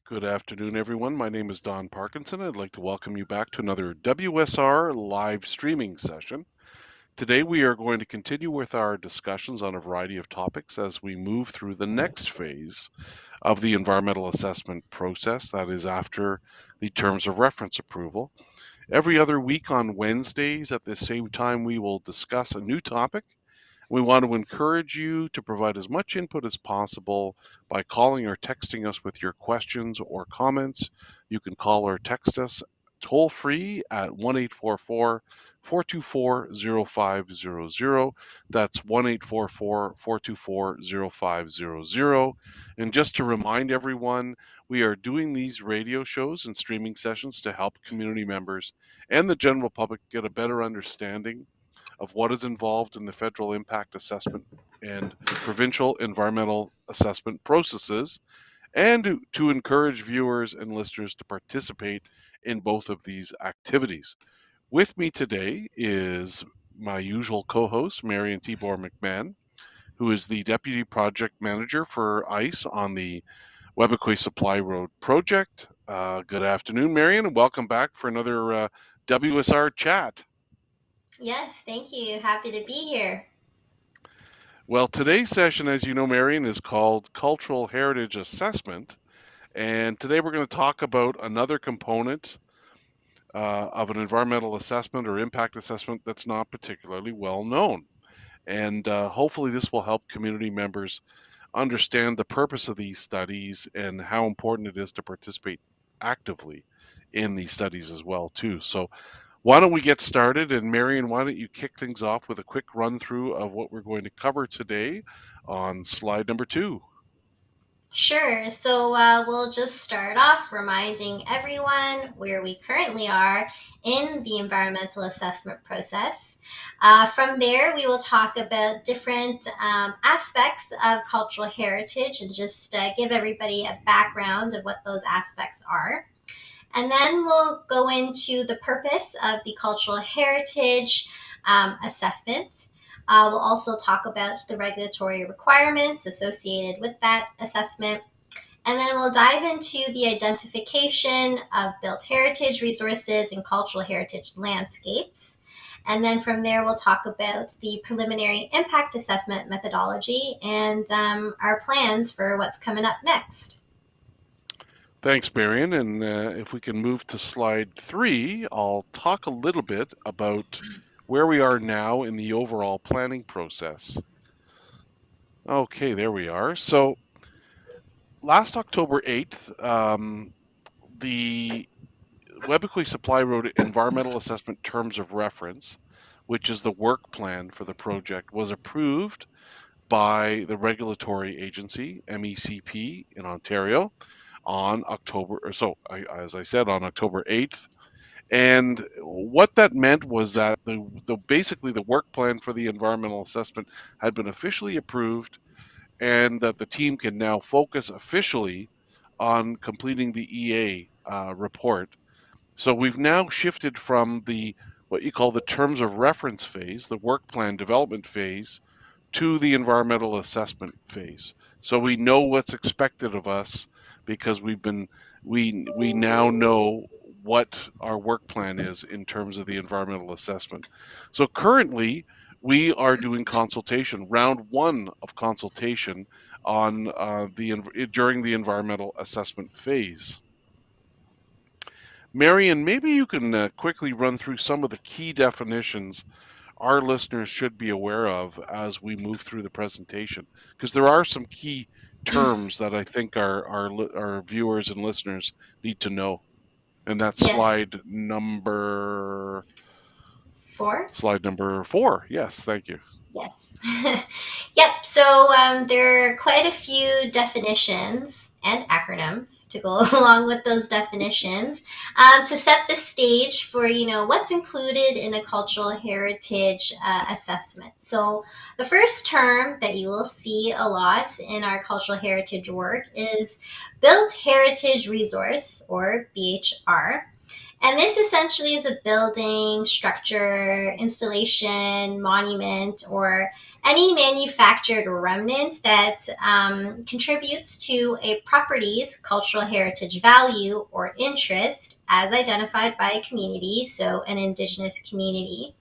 Good afternoon, everyone. My name is Don Parkinson. I'd like to welcome you back to another WSR live streaming session. Today, we are going to continue with our discussions on a variety of topics as we move through the next phase of the environmental assessment process, that is, after the terms of reference approval. Every other week on Wednesdays at the same time, we will discuss a new topic. We want to encourage you to provide as much input as possible by calling or texting us with your questions or comments. You can call or text us toll free at 1 844 424 0500. That's 1 844 424 0500. And just to remind everyone, we are doing these radio shows and streaming sessions to help community members and the general public get a better understanding of what is involved in the federal impact assessment and provincial environmental assessment processes, and to encourage viewers and listeners to participate in both of these activities. With me today is my usual co host, Marion Tibor McMahon, who is the Deputy Project Manager for ICE on the Webequie Supply Road project. Good afternoon, Marion, and welcome back for another WSR chat. Yes, thank you. Happy to be here. Well, today's session, as you know, Marion, is called Cultural Heritage Assessment. And today we're going to talk about another component of an environmental assessment or impact assessment that's not particularly well known. And hopefully, this will help community members understand the purpose of these studies and how important it is to participate actively in these studies as well, too. So, why don't we get started? And Marion, why don't you kick things off with a quick run through of what we're going to cover today on slide number 2? Sure. We'll just start off reminding everyone where we currently are in the environmental assessment process. From there, we will talk about different aspects of cultural heritage and just give everybody a background of what those aspects are. And then we'll go into the purpose of the cultural heritage assessment. We'll also talk about the regulatory requirements associated with that assessment. And then we'll dive into the identification of built heritage resources and cultural heritage landscapes. And then from there, we'll talk about the preliminary impact assessment methodology and our plans for what's coming up next. Thanks, Marion. And if we can move to slide 3, I'll talk a little bit about where we are now in the overall planning process. Okay, there we are. So, last October 8th, the Webequie Supply Road Environmental Assessment Terms of Reference, which is the work plan for the project, was approved by the regulatory agency, MECP, in Ontario on October, or so, as I said, on October 8th. And what that meant was that basically the work plan for the environmental assessment had been officially approved, and that the team can now focus officially on completing the EA report. So we've now shifted from the what you call the terms of reference phase, the work plan development phase, to the environmental assessment phase. So we know what's expected of us because we now know what our work plan is in terms of the environmental assessment. So currently we are doing consultation, round 1 of consultation on the during the environmental assessment phase. Marion, maybe you can quickly run through some of the key definitions our listeners should be aware of as we move through the presentation, because there are some key terms that I think our viewers and listeners need to know. And that's Yes, four. slide number 4. Yes, thank you. Yes. Yep. There are quite a few definitions and acronyms to go along with those definitions to set the stage for what's included in a cultural heritage assessment. So the first term that you will see a lot in our cultural heritage work is built heritage resource or BHR. And this essentially is a building, structure, installation, monument, or any manufactured remnant that contributes to a property's cultural heritage value or interest as identified by a community, so an indigenous community.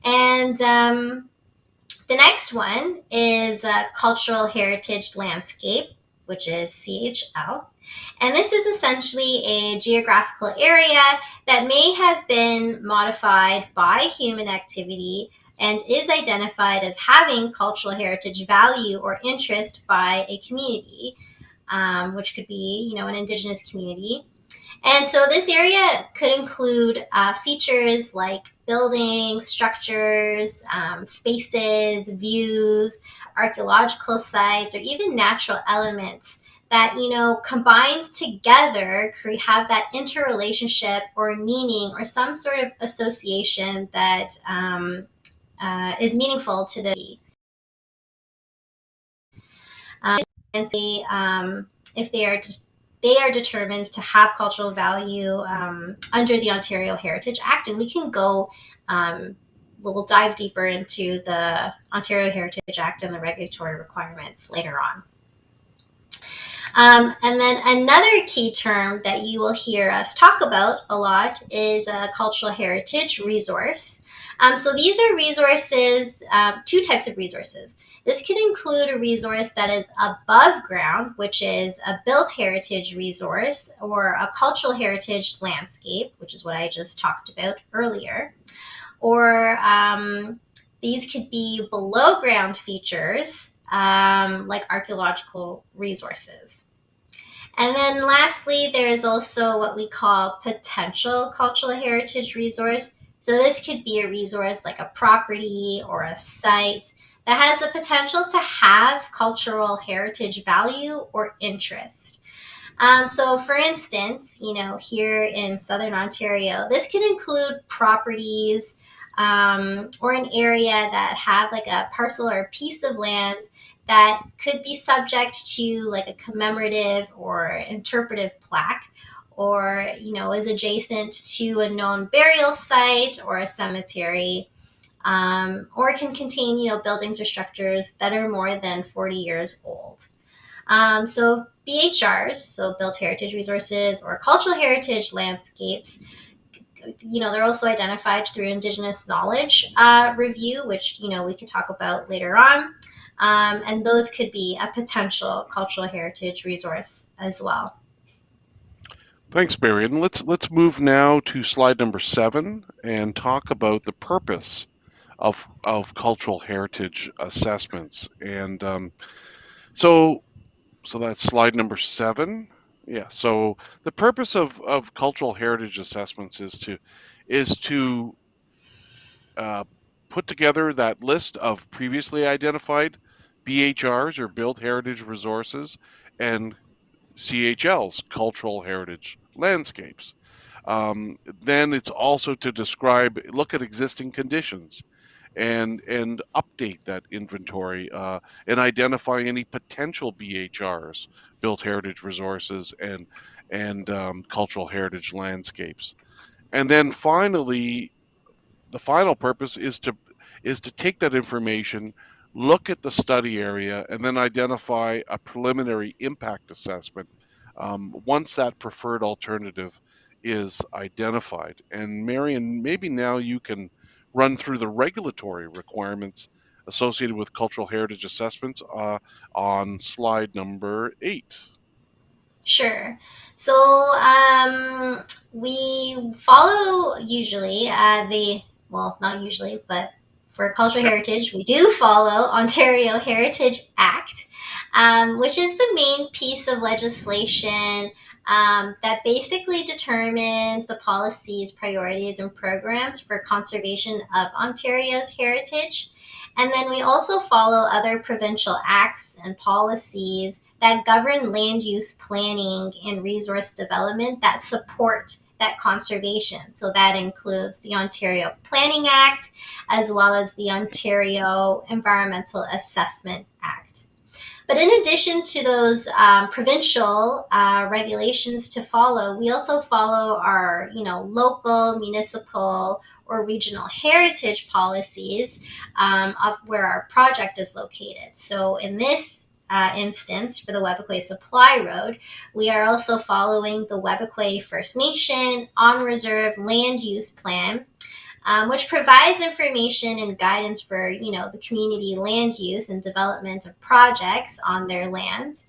And the next one is cultural heritage landscape, which is CHL. And this is essentially a geographical area that may have been modified by human activity and is identified as having cultural heritage value or interest by a community, which could be, an indigenous community. And so this area could include features like buildings, structures, spaces, views, archaeological sites, or even natural elements that, combined together have that interrelationship or meaning or some sort of association that is meaningful to the and see if they are determined to have cultural value under the Ontario Heritage Act, and we can go. We'll dive deeper into the Ontario Heritage Act and the regulatory requirements later on. And then another key term that you will hear us talk about a lot is a cultural heritage resource. So these are resources, two types of resources. This could include a resource that is above ground, which is a built heritage resource, or a cultural heritage landscape, which is what I just talked about earlier. Or these could be below ground features, like archaeological resources. And then lastly, there's also what we call potential cultural heritage resource. So this could be a resource like a property or a site that has the potential to have cultural heritage value or interest. So, for instance, here in Southern Ontario, this could include properties or an area that have like a parcel or a piece of land that could be subject to like a commemorative or interpretive plaque, or is adjacent to a known burial site or a cemetery, or can contain buildings or structures that are more than 40 years old. So BHRs, so built heritage resources or cultural heritage landscapes, they're also identified through Indigenous knowledge review, which, we could talk about later on. And those could be a potential cultural heritage resource as well. Thanks, Barry. And let's move now to slide number 7 and talk about the purpose of cultural heritage assessments. And so so that's slide number 7. Yeah. So the purpose of cultural heritage assessments is to uh, put together that list of previously identified BHRs or built heritage resources and CHLs, cultural heritage landscapes. Then it's also to look at existing conditions and update that inventory and identify any potential BHRs, built heritage resources, and cultural heritage landscapes. And then finally, the final purpose is to take that information, look at the study area, and then identify a preliminary impact assessment once that preferred alternative is identified. And Marion, maybe now you can run through the regulatory requirements associated with cultural heritage assessments on slide number 8. Sure. So we follow usually well, not usually, but for cultural Yep. heritage, we do follow Ontario Heritage Act, which is the main piece of legislation that basically determines the policies, priorities, and programs for conservation of Ontario's heritage. And then we also follow other provincial acts and policies that govern land use planning and resource development that support that conservation. So that includes the Ontario Planning Act as well as the Ontario Environmental Assessment Act. But in addition to those provincial regulations to follow, we also follow our, local, municipal, or regional heritage policies of where our project is located. So in this instance, for the Webequie Supply Road, we are also following the Webequie First Nation on reserve land use plan, which provides information and guidance for the community land use and development of projects on their land.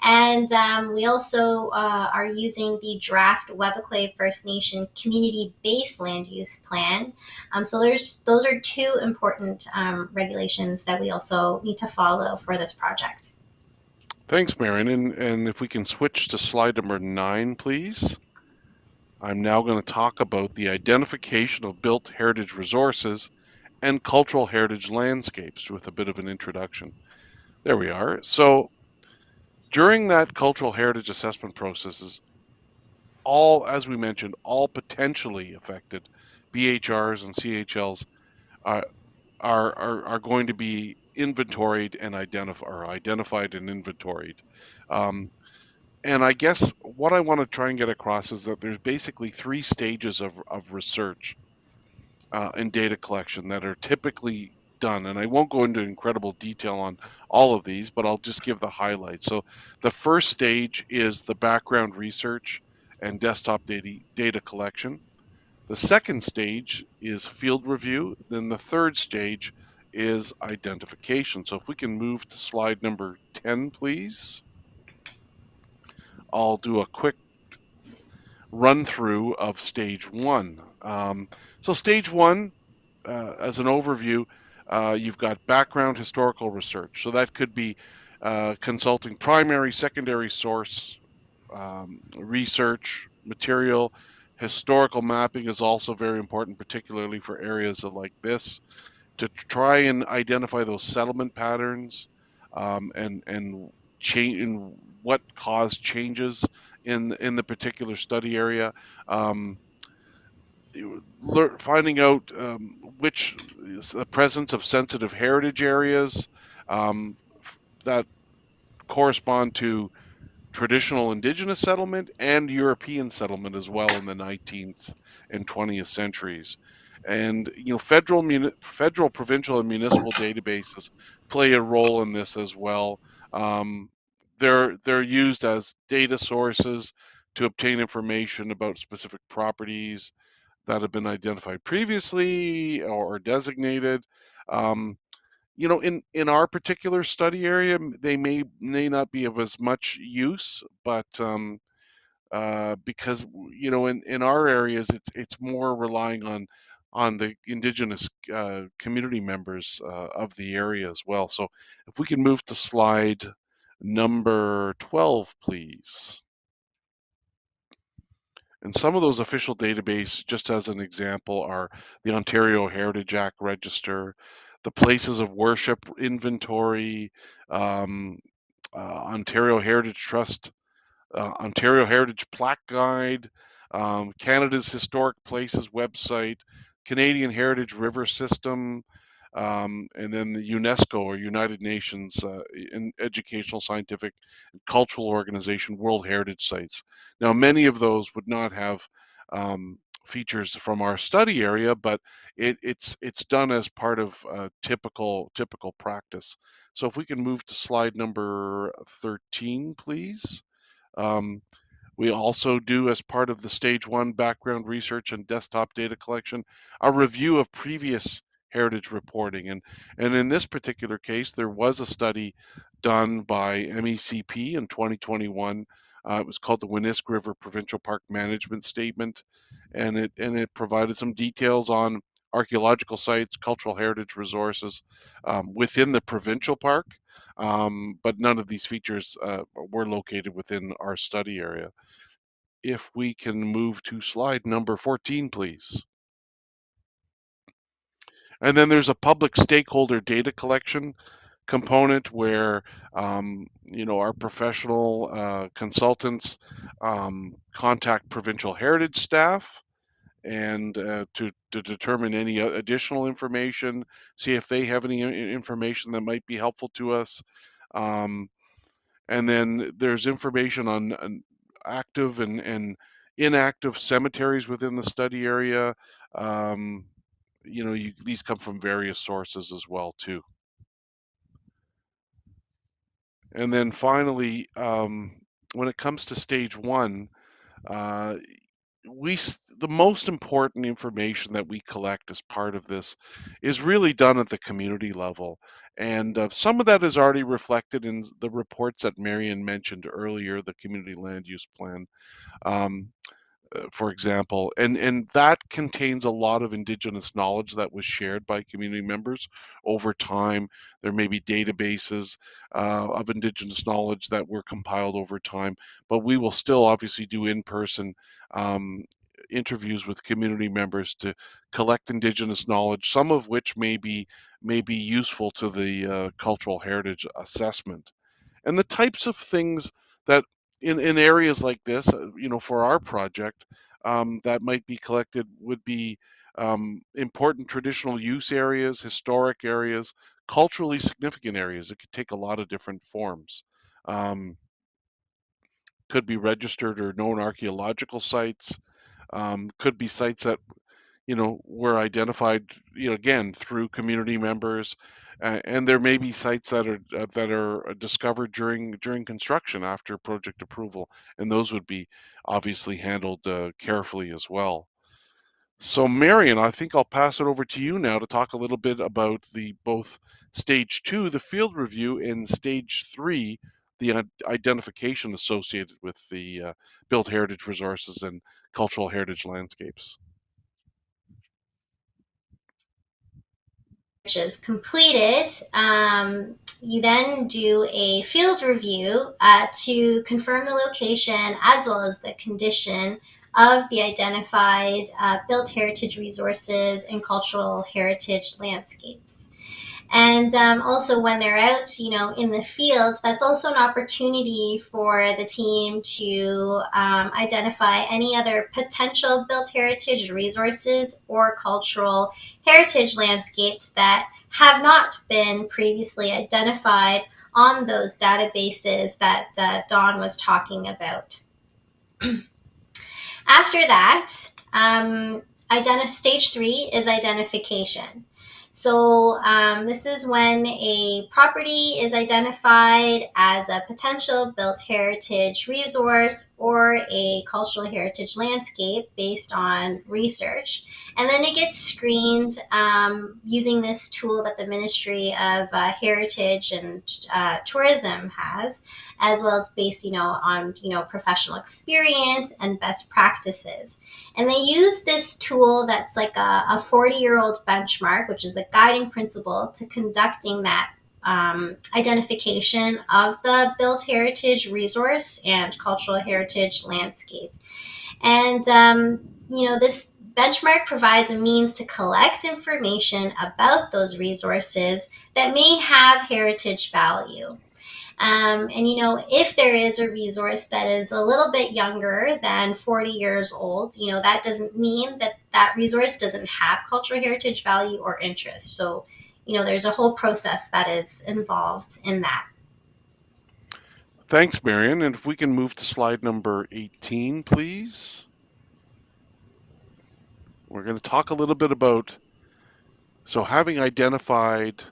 And we also are using the draft Webequie First Nation community-based land use plan. So those are two important regulations that we also need to follow for this project. Thanks, Marion. And if we can switch to slide number 9, please. I'm now going to talk about the identification of built heritage resources and cultural heritage landscapes with a bit of an introduction. There we are. So during that cultural heritage assessment processes, all, as we mentioned, all potentially affected BHRs and CHLs are are going to be inventoried and identified and inventoried. Um, and I guess what I want to try and get across is that there's basically three stages of research and data collection that are typically done. And I won't go into incredible detail on all of these, but I'll just give the highlights. So the first stage is the background research and desktop data collection. The second stage is field review. Then the third stage is identification. So if we can move to slide number 10, please. I'll do a quick run through of stage one. So stage one, as an overview, you've got background historical research. So that could be consulting primary, secondary source research material. Historical mapping is also very important, particularly for areas like this, to try and identify those settlement patterns and change in what caused changes in the particular study area. Um, Finding out which is the presence of sensitive heritage areas um, that correspond to traditional indigenous settlement and European settlement as well in the 19th and 20th centuries. And federal, provincial, and municipal databases play a role in this as well. Um, they're used as data sources to obtain information about specific properties that have been identified previously or designated. Um, in our particular study area, they may not be of as much use, but because in our areas, it's more relying on the indigenous community members of the area as well. So if we can move to slide number 12, please. And some of those official databases, just as an example, are the Ontario Heritage Act Register, the Places of Worship Inventory, um, Ontario Heritage Trust, Ontario Heritage Plaque Guide, Canada's Historic Places website, Canadian Heritage River System, and then the UNESCO or United Nations Educational, Scientific, and Cultural Organization World Heritage Sites. Now, many of those would not have features from our study area, but it's done as part of typical practice. So if we can move to slide number 13, please. Um, we also do, as part of the stage one background research and desktop data collection, a review of previous heritage reporting. And in this particular case, there was a study done by MECP in 2021. It was called the Winnisk River Provincial Park Management Statement, and it provided some details on archaeological sites, cultural heritage resources within the provincial park, but none of these features were located within our study area. If we can move to slide number 14, please. And then there's a public stakeholder data collection component where our professional consultants contact provincial heritage staff and to determine any additional information, see if they have any information that might be helpful to us. Um, And then there's information on active and inactive cemeteries within the study area. Um, these come from various sources as well too. And then finally, when it comes to stage one, uh, the most important information that we collect as part of this is really done at the community level, and some of that is already reflected in the reports that Marion mentioned earlier, the community land use plan. Um, for example, and that contains a lot of indigenous knowledge that was shared by community members over time. There may be databases of indigenous knowledge that were compiled over time, but we will still obviously do in-person um, interviews with community members to collect indigenous knowledge, some of which may be useful to the cultural heritage assessment. And the types of things that in areas like this, for our project, that might be collected would be important traditional use areas, historic areas, culturally significant areas. It could take a lot of different forms. Um, could be registered or known archaeological sites. Could be sites that were identified, again, through community members, and there may be sites that are discovered during construction after project approval, and those would be obviously handled carefully as well. So, Marion, I think I'll pass it over to you now to talk a little bit about the both stage two, the field review, and stage three, the identification associated with the built heritage resources and cultural heritage landscapes. Which is completed, you then do a field review to confirm the location as well as the condition of the identified built heritage resources and cultural heritage landscapes. And also, when they're out, in the fields, that's also an opportunity for the team to identify any other potential built heritage resources or cultural heritage landscapes that have not been previously identified on those databases that Dawn was talking about. After that, stage three is identification. So, this is when a property is identified as a potential built heritage resource or a cultural heritage landscape based on research. And then it gets screened using this tool that the Ministry of Heritage and Tourism has, as well as based, on, professional experience and best practices. And they use this tool that's like a 40-year-old benchmark, which is a guiding principle to conducting that identification of the built heritage resource and cultural heritage landscape. And, this benchmark provides a means to collect information about those resources that may have heritage value. And if there is a resource that is a little bit younger than 40 years old, that doesn't mean that that resource doesn't have cultural heritage value or interest. So, there's a whole process that is involved in that. Thanks, Marion. And if we can move to slide number 18, please. We're going to talk a little bit about, so having identified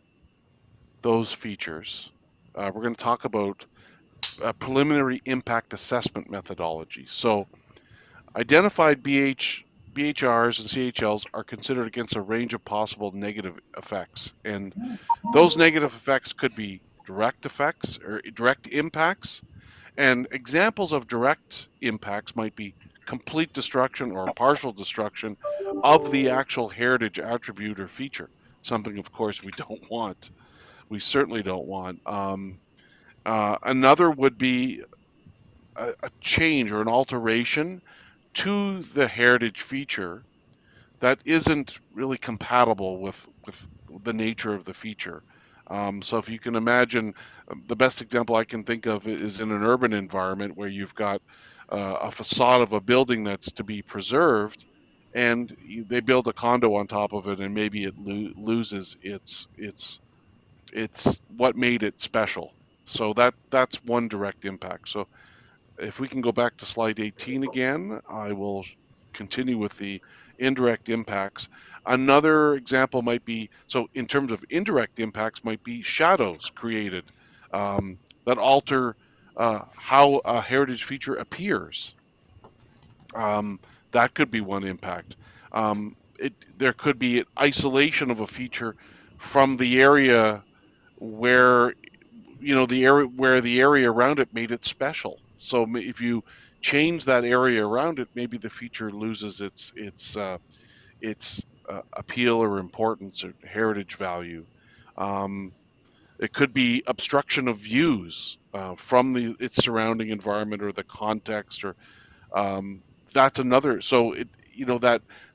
those features, we're going to talk about a preliminary impact assessment methodology. So identified BHRs and CHLs are considered against a range of possible negative effects. And those negative effects could be direct effects or direct impacts. And examples of direct impacts might be complete destruction or partial destruction of the actual heritage attribute or feature, something, of course, we don't want. We certainly don't want. Another would be a change or an alteration to the heritage feature that isn't really compatible with the nature of the feature. So if you can imagine, the best example I can think of is in an urban environment where you've got a facade of a building that's to be preserved, and they build a condo on top of it, and maybe it loses its what made it special. So that's one direct impact. So if we can go back to slide 18 again, I will continue with the indirect impacts. Another example might be, so in terms of indirect impacts, might be shadows created um, that alter how a heritage feature appears. Um, that could be one impact. There could be isolation of a feature from the area where the area around it made it special. So if you change that area around it, maybe the feature loses its appeal or importance or heritage value. Um, it could be obstruction of views from its surrounding environment or the context, or um, that's another. So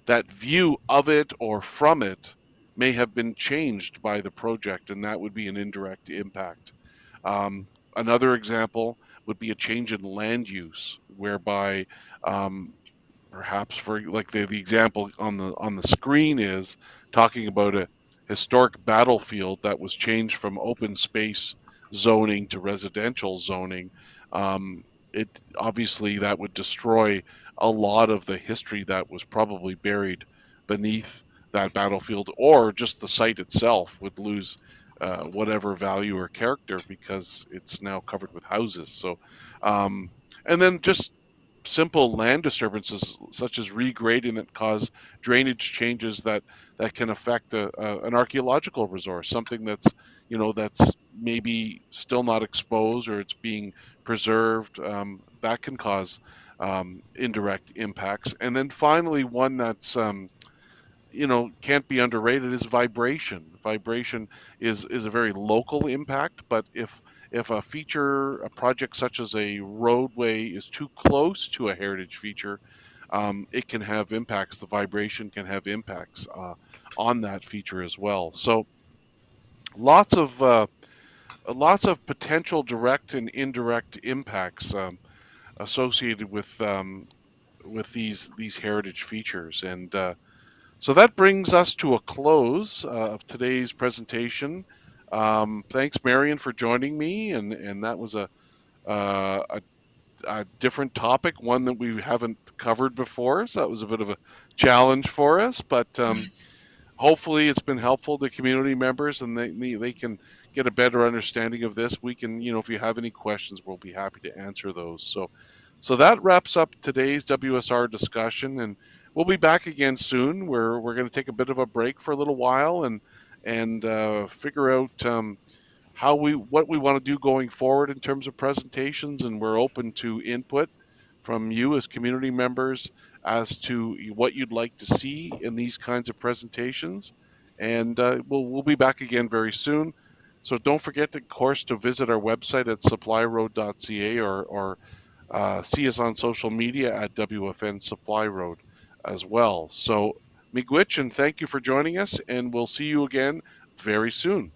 that view of it or from it may have been changed by the project, and that would be an indirect impact. um, Another example would be a change in land use, whereby um, perhaps for like the example on the screen is talking about a historic battlefield that was changed from open space zoning to residential zoning. It obviously that would destroy a lot of the history that was probably buried beneath that battlefield, or just the site itself would lose whatever value or character because it's now covered with houses. So um, and then just simple land disturbances such as regrading that cause drainage changes that can affect an archaeological resource, something that's maybe still not exposed or it's being preserved. That can cause indirect impacts. And then finally, one that's can't be underrated is vibration. Vibration is a very local impact, but if a project such as a roadway is too close to a heritage feature, it can have impacts. The vibration can have impacts on that feature as well. So lots of uh, lots of potential direct and indirect impacts associated with these heritage features. And so that brings us to a close of today's presentation. Thanks, Marion, for joining me, and that was uh, a a different topic, one that we haven't covered before. So that was a bit of a challenge for us, but hopefully it's been helpful to community members, and they can get a better understanding of this. We can, if you have any questions, we'll be happy to answer those. So that wraps up today's WSR discussion, and we'll be back again soon. We're going to take a bit of a break for a little while and figure out what we want to do going forward in terms of presentations, and we're open to input from you as community members as to what you'd like to see in these kinds of presentations. And we'll be back again very soon. So don't forget, of course, to visit our website at supplyroad.ca, or see us on social media at WFN Supply Road as well. So, miigwech, and thank you for joining us, and we'll see you again very soon.